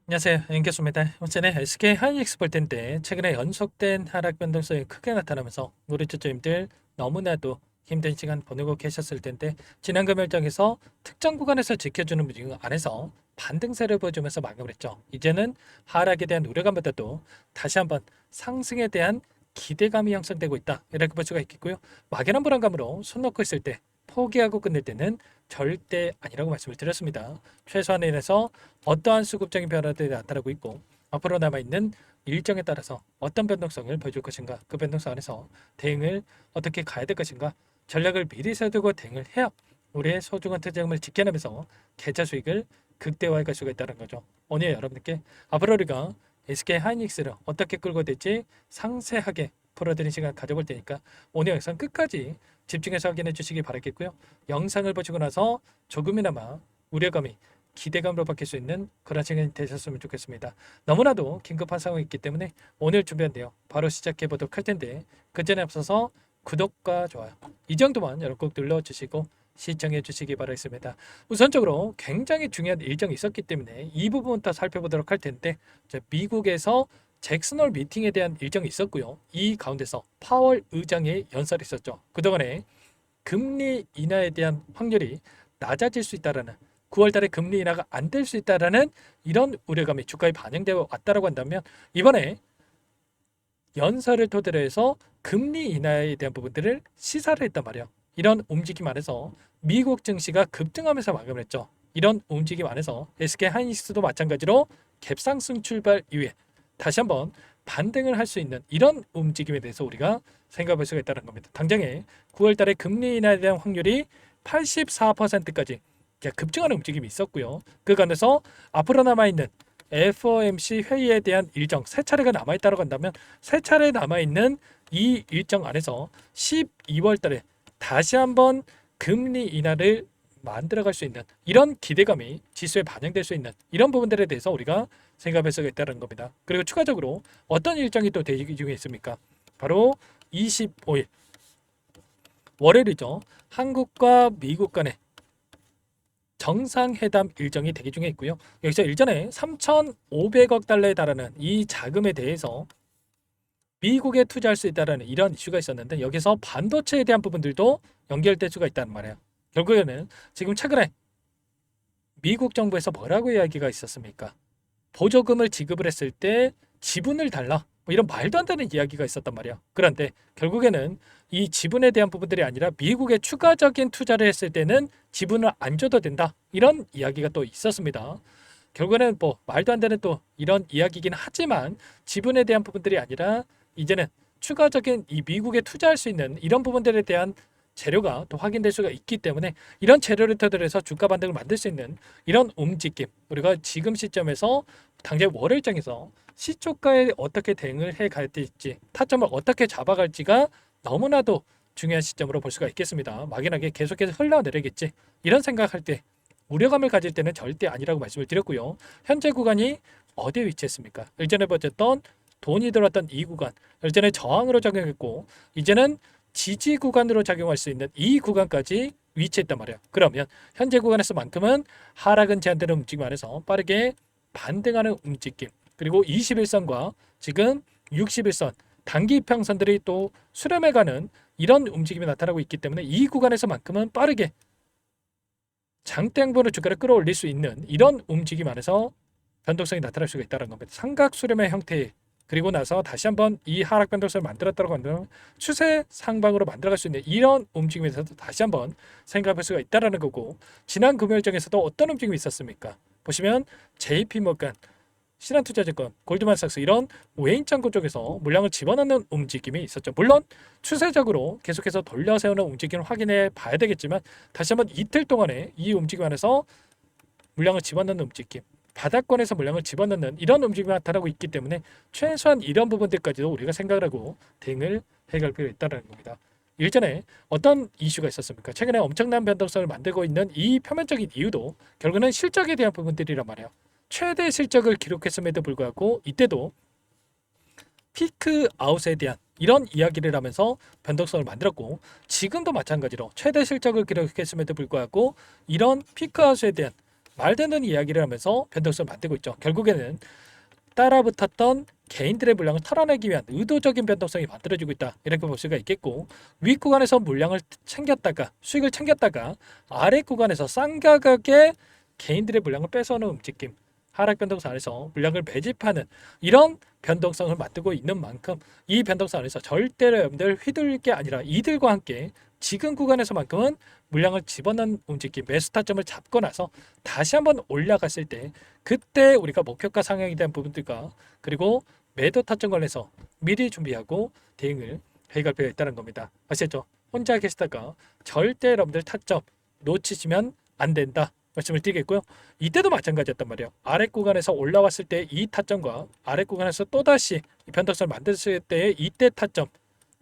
안녕하세요. 연결소입니다. 어제는 SK 하이닉스 볼 텐데 최근에 연속된 하락 변동성이 크게 나타나면서 우리 주주님들 너무나도 힘든 시간 보내고 계셨을 텐데 지난 금요일장에서 특정 구간에서 지켜주는 분위기 안에서 반등세를 보여주면서 마감을 했죠. 이제는 하락에 대한 우려감보다도 다시 한번 상승에 대한 기대감이 형성되고 있다. 이렇게 볼 수가 있겠고요. 막연한 불안감으로 손 놓고 있을 때 포기하고 끝낼 때는 절대 아니라고 말씀을 드렸습니다. 최소한에서 어떠한 수급적인 변화들이 나타나고 있고 앞으로 남아있는 일정에 따라서 어떤 변동성을 보여줄 것인가, 그 변동성 안에서 대응을 어떻게 가야 될 것인가, 전략을 미리 세우고 대응을 해야 우리의 소중한 투자금을 지켜내면서 계좌 수익을 극대화해 갈 수가 있다는 거죠. 오늘 여러분들께 앞으로 우리가 SK 하이닉스를 어떻게 끌고 될지 상세하게 풀어드리는 시간 가져볼 테니까 오늘 영상 끝까지 집중해서 확인해 주시기 바라겠고요. 영상을 보시고 나서 조금이나마 우려감이 기대감으로 바뀔 수 있는 그런 시간이 되셨으면 좋겠습니다. 너무나도 긴급한 상황이 있기 때문에 오늘 준비한 내용 바로 시작해 보도록 할 텐데 그 전에 앞서서 구독과 좋아요 이 정도만 여러분 꼭 눌러주시고 시청해 주시기 바라겠습니다. 우선적으로 굉장히 중요한 일정이 있었기 때문에 이 부분부터 살펴보도록 할 텐데 미국에서 잭슨홀 미팅에 대한 일정이 있었고요. 이 가운데서 파월 의장의 연설이 있었죠. 그동안에 금리 인하에 대한 확률이 낮아질 수 있다라는 9월 달에 금리 인하가 안 될 수 있다라는 이런 우려감이 주가에 반영되어 왔다라고 한다면 이번에 연설을 토대로 해서 금리 인하에 대한 부분들을 시사를 했단 말이에요. 이런 움직임 안에서 미국 증시가 급등하면서 마감을 했죠. 이런 움직임 안에서 SK 하이닉스도 마찬가지로 갭상승 출발 이후에 다시 한번 반등을 할 수 있는 이런 움직임에 대해서 우리가 생각해 볼 수가 있다는 겁니다. 당장에 9월 달에 금리 인하에 대한 확률이 84%까지 급증하는 움직임이 있었고요. 그 간에서 앞으로 남아있는 FOMC 회의에 대한 일정 세 차례가 남아있다고 한다면 세 차례 남아있는 이 일정 안에서 12월 달에 다시 한번 금리 인하를 만들어갈 수 있는 이런 기대감이 지수에 반영될 수 있는 이런 부분들에 대해서 우리가 생각할 수가 있다는 겁니다. 그리고 추가적으로 어떤 일정이 또 대기 중에 있습니까? 바로 25일 월요일이죠. 한국과 미국 간의 정상회담 일정이 대기 중에 있고요. 여기서 일전에 3,500억 달러에 달하는 이 자금에 대해서 미국에 투자할 수 있다는 이런 이슈가 있었는데 여기서 반도체에 대한 부분들도 연결될 수가 있다는 말이에요. 결국에는 지금 최근에 미국 정부에서 뭐라고 이야기가 있었습니까? 보조금을 지급을 했을 때 지분을 달라. 뭐 이런 말도 안 되는 이야기가 있었단 말이야. 그런데 결국에는 이 지분에 대한 부분들이 아니라 미국에 추가적인 투자를 했을 때는 지분을 안 줘도 된다. 이런 이야기가 또 있었습니다. 결국에는 뭐 말도 안 되는 또 이런 이야기긴 하지만 지분에 대한 부분들이 아니라 이제는 추가적인 이 미국에 투자할 수 있는 이런 부분들에 대한 재료가 또 확인될 수가 있기 때문에 이런 재료를 토대로 해서 주가 반등을 만들 수 있는 이런 움직임 우리가 지금 시점에서 당장 월요일장에서 시초가에 어떻게 대응을 해 갈 될지 타점을 어떻게 잡아갈지가 너무나도 중요한 시점으로 볼 수가 있겠습니다. 막연하게 계속해서 흘러내리겠지 이런 생각할 때 우려감을 가질 때는 절대 아니라고 말씀을 드렸고요. 현재 구간이 어디에 위치했습니까? 일전에 보셨던 돈이 들어왔던 이 구간 일전에 저항으로 작용했고 이제는 지지 구간으로 작용할 수 있는 이 구간까지 위치했단 말이에요. 그러면 현재 구간에서만큼은 하락은 제한되는 움직임 안에서 빠르게 반등하는 움직임 그리고 21선과 지금 61선 단기 평선들이 또 수렴해가는 이런 움직임이 나타나고 있기 때문에 이 구간에서만큼은 빠르게 장대양분의 주가를 끌어올릴 수 있는 이런 움직임 안에서 변동성이 나타날 수가 있다는 겁니다. 삼각 수렴의 형태 그리고 나서 다시 한번 이 하락 변동성을 만들었다고 한다면 추세 상방으로 만들어갈 수 있는 이런 움직임에서도 다시 한번 생각할 수가 있다는 거고 지난 금요일장에서도 어떤 움직임이 있었습니까? 보시면 JP모간 신한투자증권, 골드만삭스 이런 외인 창구 쪽에서 물량을 집어넣는 움직임이 있었죠. 물론 추세적으로 계속해서 돌려세우는 움직임을 확인해 봐야 되겠지만 다시 한번 이틀 동안에 이 움직임 안에서 물량을 집어넣는 움직임 바닥권에서 물량을 집어넣는 이런 움직임이 나타나고 있기 때문에 최소한 이런 부분들까지도 우리가 생각을 하고 대응을 해갈 필요가 있다는 겁니다. 일전에 어떤 이슈가 있었습니까? 최근에 엄청난 변동성을 만들고 있는 이 표면적인 이유도 결국은 실적에 대한 부분들이란 말이에요. 최대 실적을 기록했음에도 불구하고 이때도 피크 아웃에 대한 이런 이야기를 하면서 변동성을 만들었고 지금도 마찬가지로 최대 실적을 기록했음에도 불구하고 이런 피크 아웃에 대한 말 되는 이야기를 하면서 변동성을 만들고 있죠. 결국에는 따라붙었던 개인들의 물량을 털어내기 위한 의도적인 변동성이 만들어지고 있다. 이렇게 볼 수가 있겠고, 윗 구간에서 물량을 챙겼다가 수익을 챙겼다가 아래 구간에서 싼 가격에 개인들의 물량을 뺏어오는 움직임, 하락 변동성 안에서 물량을 매집하는 이런 변동성을 만들고 있는 만큼 이 변동성 안에서 절대로 여러분들 휘둘릴 게 아니라 이들과 함께 지금 구간에서만큼은 물량을 집어넣는 움직임, 매수 타점을 잡고 나서 다시 한번 올라갔을 때 그때 우리가 목표가 상향에 대한 부분들과 그리고 매도 타점 관련해서 미리 준비하고 대응을 해갈 필요가 있다는 겁니다. 아시겠죠? 혼자 계시다가 절대 여러분들 타점 놓치시면 안 된다 말씀을 드리겠고요. 이때도 마찬가지였단 말이에요. 아래 구간에서 올라왔을 때 이 타점과 아래 구간에서 또다시 변동성을 만들었을 때의 이때 타점,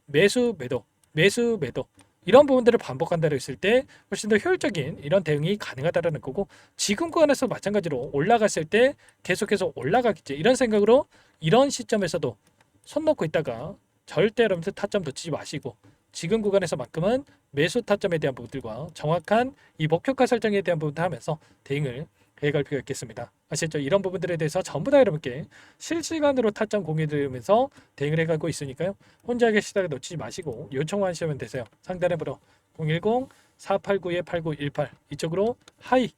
매수 매도, 매수 매도 이런 부분들을 반복한다고 했을 때 훨씬 더 효율적인 이런 대응이 가능하다는 거고, 지금 구간에서 마찬가지로 올라갔을 때 계속해서 올라가겠지 이런 생각으로 이런 시점에서도 손 놓고 있다가 절대 여러분들 타점 놓치지 마시고 지금 구간에서만큼은 매수 타점에 대한 부분들과 정확한 이 목표가 설정에 대한 부분도 하면서 대응을 해갈 필요가 있겠습니다. 아시죠? 이런 부분들에 대해서 전부 다 여러분께 실시간으로 타점 공유드리면서 대응을 해가고 있으니까요. 혼자 계시다가 놓치지 마시고 요청하시면 되세요. 상단에 번호 010-489-8918 이쪽으로 하이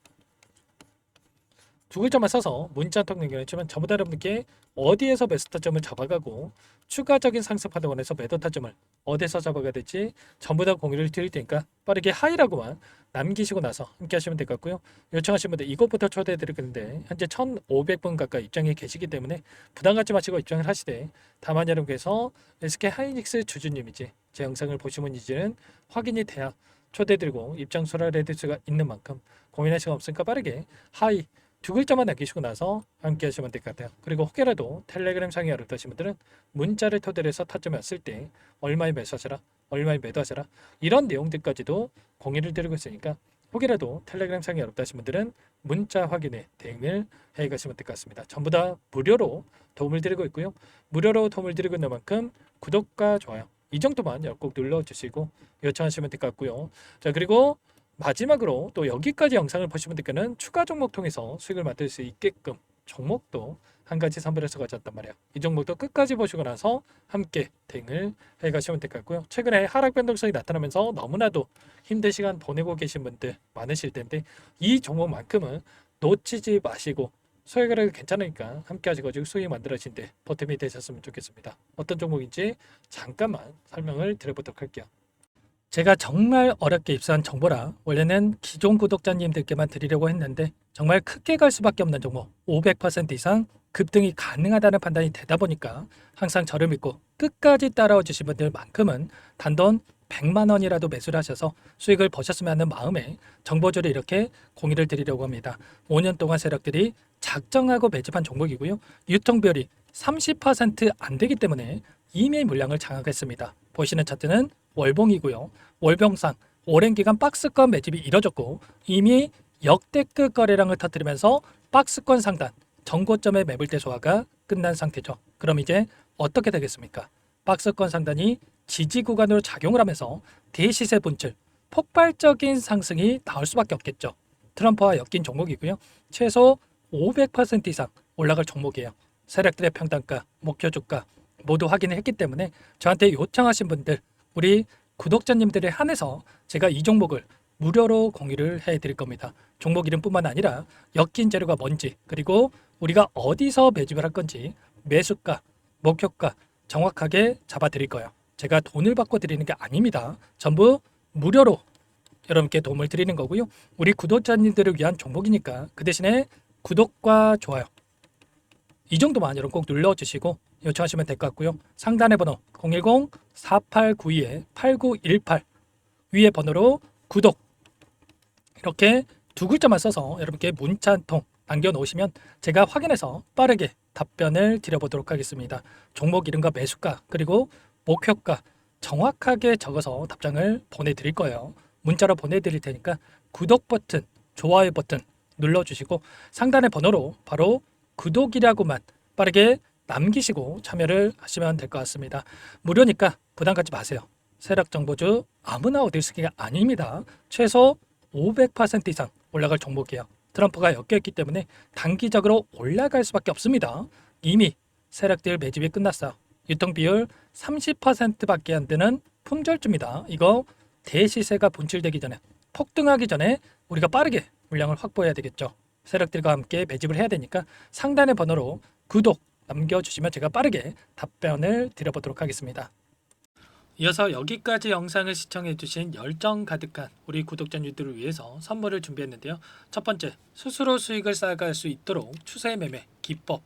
두 글자만 써서 문자 한 통 남겨주시면 전부 다 여러분께 어디에서 매수 타점을 잡아가고 추가적인 상승 파동원에서 매도 타점을 어디서 잡아가야 될지 전부 다 공유를 드릴 테니까 빠르게 하이라고만 남기시고 나서 함께 하시면 될 것 같고요. 요청하신 분들 이것부터 초대해 드릴 건데 현재 1,500분 가까이 입장에 계시기 때문에 부담 갖지 마시고 입장을 하시되, 다만 여러분께서 SK 하이닉스 주주님이지 제 영상을 보신 분인지는 확인이 돼야 초대해 드리고 입장 소라를 해드릴 수가 있는 만큼 고민할 시간 없으니까 빠르게 하이 두 글자만 남기시고 나서 함께 하시면 될 것 같아요. 그리고 혹여라도 텔레그램 상이 어렵다신 분들은 문자를 토대로 해서 타점이 왔을 때 얼마에 매수하셔라, 얼마에 매도하셔라 이런 내용들까지도 공유를 드리고 있으니까 혹여라도 텔레그램 상이 어렵다신 분들은 문자 확인에 대응을 해 가시면 될 것 같습니다. 전부 다 무료로 도움을 드리고 있고요. 무료로 도움을 드리고 있는 만큼 구독과 좋아요 이 정도만 꼭 눌러주시고 요청하시면 될 것 같고요. 자, 그리고 마지막으로 또 여기까지 영상을 보신 분들께는 추가 종목 통해서 수익을 만들 수 있게끔 종목도 한 가지 선별해서 가져왔단 말이에요. 이 종목도 끝까지 보시고 나서 함께 대응을 해가시면 될 것 같고요. 최근에 하락 변동성이 나타나면서 너무나도 힘든 시간 보내고 계신 분들 많으실 텐데 이 종목만큼은 놓치지 마시고 소액을 괜찮으니까 함께 하시고 수익 만들어진데 보탬이 되셨으면 좋겠습니다. 어떤 종목인지 잠깐만 설명을 드려보도록 할게요. 제가 정말 어렵게 입수한 정보라 원래는 기존 구독자님들께만 드리려고 했는데 정말 크게 갈 수밖에 없는 종목 500% 이상 급등이 가능하다는 판단이 되다 보니까 항상 저를 믿고 끝까지 따라와 주신 분들만큼은 단돈 100만 원이라도 매수를 하셔서 수익을 보셨으면 하는 마음에 정보주를 이렇게 공유를 드리려고 합니다. 5년 동안 세력들이 작정하고 매집한 종목이고요. 유통비율이 30%안 되기 때문에 이미 물량을 장악했습니다. 보시는 차트는 월봉이고요. 월봉상 오랜 기간 박스권 매집이 이뤄졌고 이미 역대급 거래량을 터뜨리면서 박스권 상단 전고점의 매물대 소화가 끝난 상태죠. 그럼 이제 어떻게 되겠습니까? 박스권 상단이 지지 구간으로 작용을 하면서 대시세 분출, 폭발적인 상승이 나올 수밖에 없겠죠. 트럼프와 엮인 종목이고요. 최소 500% 이상 올라갈 종목이에요. 세력들의 평단가, 목표 주가 모두 확인을 했기 때문에 저한테 요청하신 분들, 우리 구독자님들에 한해서 제가 이 종목을 무료로 공유를 해드릴 겁니다. 종목 이름뿐만 아니라 엮인 재료가 뭔지, 그리고 우리가 어디서 매집을 할 건지 매수가, 목표가 정확하게 잡아드릴 거예요. 제가 돈을 받고 드리는 게 아닙니다. 전부 무료로 여러분께 도움을 드리는 거고요. 우리 구독자님들을 위한 종목이니까 그 대신에 구독과 좋아요 이 정도만 여러분 꼭 눌러주시고 요청하시면 될 것 같고요. 상단의 번호 010-4892-8918 위에 번호로 구독 이렇게 두 글자만 써서 여러분께 문자 한 통 남겨놓으시면 제가 확인해서 빠르게 답변을 드려보도록 하겠습니다. 종목 이름과 매수가 그리고 목표가 정확하게 적어서 답장을 보내드릴 거예요. 문자로 보내드릴 테니까 구독 버튼, 좋아요 버튼 눌러주시고 상단의 번호로 바로 구독이라고만 빠르게 남기시고 참여를 하시면 될 것 같습니다. 무료니까 부담 갖지 마세요. 세력 정보주 아무나 얻을 수 있는 게 아닙니다. 최소 500% 이상 올라갈 종목이에요. 트럼프가 엮였기 때문에 단기적으로 올라갈 수밖에 없습니다. 이미 세력들 매집이 끝났어요. 유통비율 30%밖에 안 되는 품절주입니다. 이거 대시세가 분출되기 전에, 폭등하기 전에 우리가 빠르게 물량을 확보해야 되겠죠. 세력들과 함께 매집을 해야 되니까 상단의 번호로 구독 남겨주시면 제가 빠르게 답변을 드려보도록 하겠습니다. 이어서 여기까지 영상을 시청해주신 열정 가득한 우리 구독자님들을 위해서 선물을 준비했는데요. 첫 번째, 스스로 수익을 쌓아갈 수 있도록 추세 매매 기법,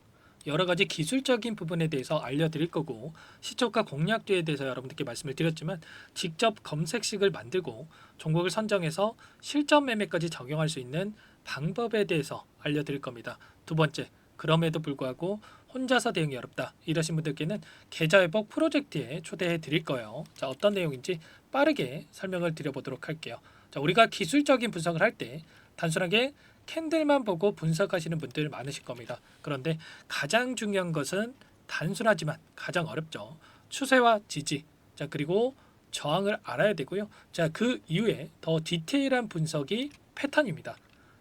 여러 가지 기술적인 부분에 대해서 알려드릴 거고, 시초가 공략주에 대해서 여러분들께 말씀을 드렸지만 직접 검색식을 만들고 종목을 선정해서 실전 매매까지 적용할 수 있는 방법에 대해서 알려드릴 겁니다. 두 번째, 그럼에도 불구하고 혼자서 대응이 어렵다 이러신 분들께는 계좌회복 프로젝트에 초대해 드릴 거예요. 자, 어떤 내용인지 빠르게 설명을 드려보도록 할게요. 자, 우리가 기술적인 분석을 할 때 단순하게 캔들만 보고 분석하시는 분들 많으실 겁니다. 그런데 가장 중요한 것은 단순하지만 가장 어렵죠. 추세와 지지, 자, 그리고 저항을 알아야 되고요. 자, 그 이후에 더 디테일한 분석이 패턴입니다.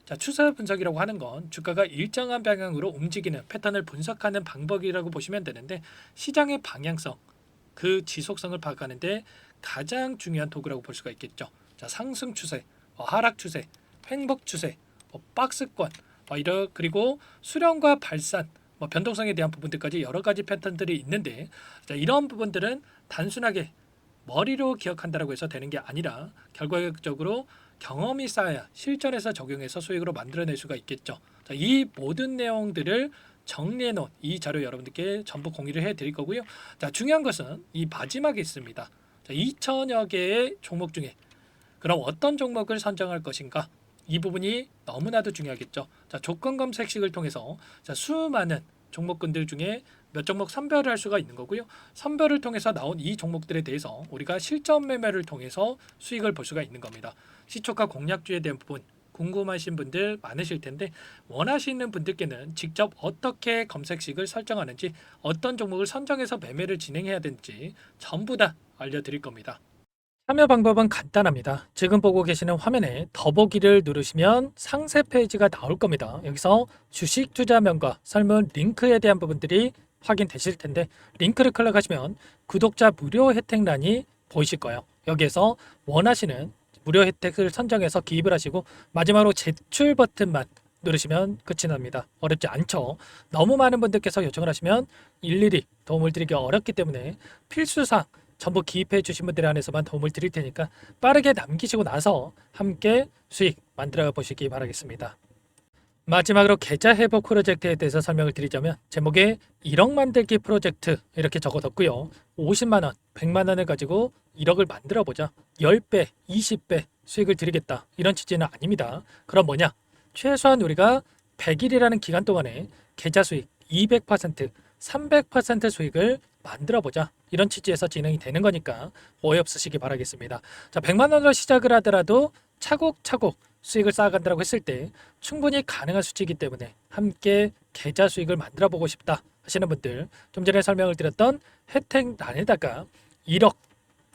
자, 추세 분석이라고 하는 건 주가가 일정한 방향으로 움직이는 패턴을 분석하는 방법이라고 보시면 되는데, 시장의 방향성, 그 지속성을 파악하는데 가장 중요한 도구라고 볼 수가 있겠죠. 자, 상승 추세, 하락 추세, 횡복 추세, 박스권, 그리고 수렴과 발산, 변동성에 대한 부분들까지 여러 가지 패턴들이 있는데, 자, 이런 부분들은 단순하게 머리로 기억한다고 해서 되는 게 아니라 결과적으로 경험이 쌓아야 실전에서 적용해서 수익으로 만들어낼 수가 있겠죠. 자, 이 모든 내용들을 정리해 놓은 이 자료 여러분들께 전부 공유를 해 드릴 거고요. 자, 중요한 것은 이 마지막에 있습니다. 자, 2천여 개의 종목 중에 그럼 어떤 종목을 선정할 것인가? 이 부분이 너무나도 중요하겠죠. 자, 조건 검색식을 통해서 자, 수많은 종목군들 중에 몇 종목 선별을 할 수가 있는 거고요. 선별을 통해서 나온 이 종목들에 대해서 우리가 실전 매매를 통해서 수익을 볼 수가 있는 겁니다. 시초가 공략주에 대한 부분 궁금하신 분들 많으실 텐데, 원하시는 분들께는 직접 어떻게 검색식을 설정하는지, 어떤 종목을 선정해서 매매를 진행해야 되는지 전부 다 알려드릴 겁니다. 참여 방법은 간단합니다. 지금 보고 계시는 화면에 더보기를 누르시면 상세 페이지가 나올 겁니다. 여기서 주식 투자명과 설문 링크에 대한 부분들이 확인되실 텐데, 링크를 클릭하시면 구독자 무료 혜택란이 보이실 거예요. 여기에서 원하시는 무료 혜택을 선정해서 기입을 하시고 마지막으로 제출 버튼만 누르시면 끝이 납니다. 어렵지 않죠? 너무 많은 분들께서 요청을 하시면 일일이 도움을 드리기 어렵기 때문에 필수사항 전부 기입해 주신 분들 안에서만 도움을 드릴 테니까 빠르게 남기시고 나서 함께 수익 만들어 보시기 바라겠습니다. 마지막으로 계좌 회복 프로젝트에 대해서 설명을 드리자면, 제목에 1억 만들기 프로젝트 이렇게 적어뒀고요. 50만 원, 100만 원을 가지고 1억을 만들어 보자. 10배, 20배 수익을 드리겠다. 이런 취지는 아닙니다. 그럼 뭐냐? 최소한 우리가 100일이라는 기간 동안에 계좌 수익 200%, 300% 수익을 만들어 보자. 이런 취지에서 진행이 되는 거니까 오해 없으시기 바라겠습니다. 자, 100만 원으로 시작을 하더라도 차곡차곡 수익을 쌓아간다고 했을 때 충분히 가능한 수치이기 때문에 함께 계좌 수익을 만들어 보고 싶다 하시는 분들, 좀 전에 설명을 드렸던 혜택란에다가 1억,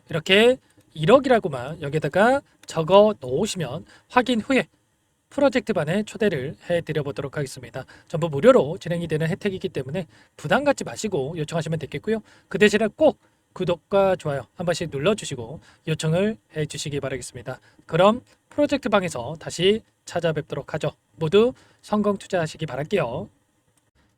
이렇게 1억이라고만 여기다가 적어 놓으시면 확인 후에 프로젝트반에 초대를 해드려 보도록 하겠습니다. 전부 무료로 진행이 되는 혜택이기 때문에 부담 갖지 마시고 요청하시면 되겠고요. 그 대신에 꼭 구독과 좋아요 한 번씩 눌러주시고 요청을 해주시기 바라겠습니다. 그럼 프로젝트 방에서 다시 찾아뵙도록 하죠. 모두 성공 투자하시기 바랄게요.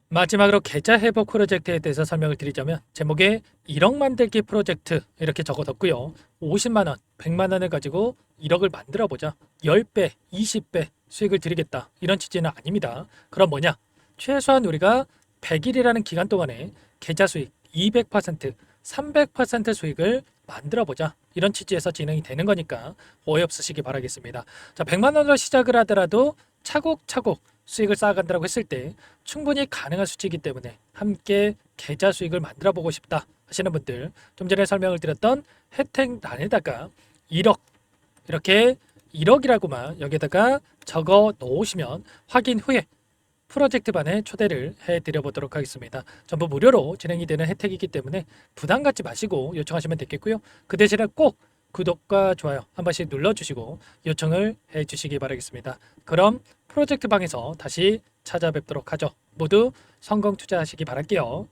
마지막으로 계좌 회복 프로젝트에 대해서 설명을 드리자면, 제목에 1억 만들기 프로젝트 이렇게 적어뒀고요. 50만 원, 100만 원을 가지고 1억을 만들어 보자. 10배, 20배 수익을 드리겠다. 이런 취지는 아닙니다. 그럼 뭐냐? 최소한 우리가 100일이라는 기간 동안에 계좌 수익 200%, 300% 수익을 만들어 보자. 이런 취지에서 진행이 되는 거니까 오해 없으시기 바라겠습니다. 자, 100만 원으로 시작을 하더라도 차곡차곡 수익을 쌓아간다고 했을 때 충분히 가능한 수치이기 때문에 함께 계좌 수익을 만들어 보고 싶다 하시는 분들, 좀 전에 설명을 드렸던 혜택란에다가 1억, 이렇게 1억이라고만 여기다가 적어 놓으시면 확인 후에 프로젝트반에 초대를 해드려 보도록 하겠습니다. 전부 무료로 진행이 되는 혜택이기 때문에 부담 갖지 마시고 요청하시면 되겠고요. 그 대신에 꼭 구독과 좋아요 한 번씩 눌러주시고 요청을 해주시기 바라겠습니다. 그럼 프로젝트 방에서 다시 찾아뵙도록 하죠. 모두 성공 투자하시기 바랄게요.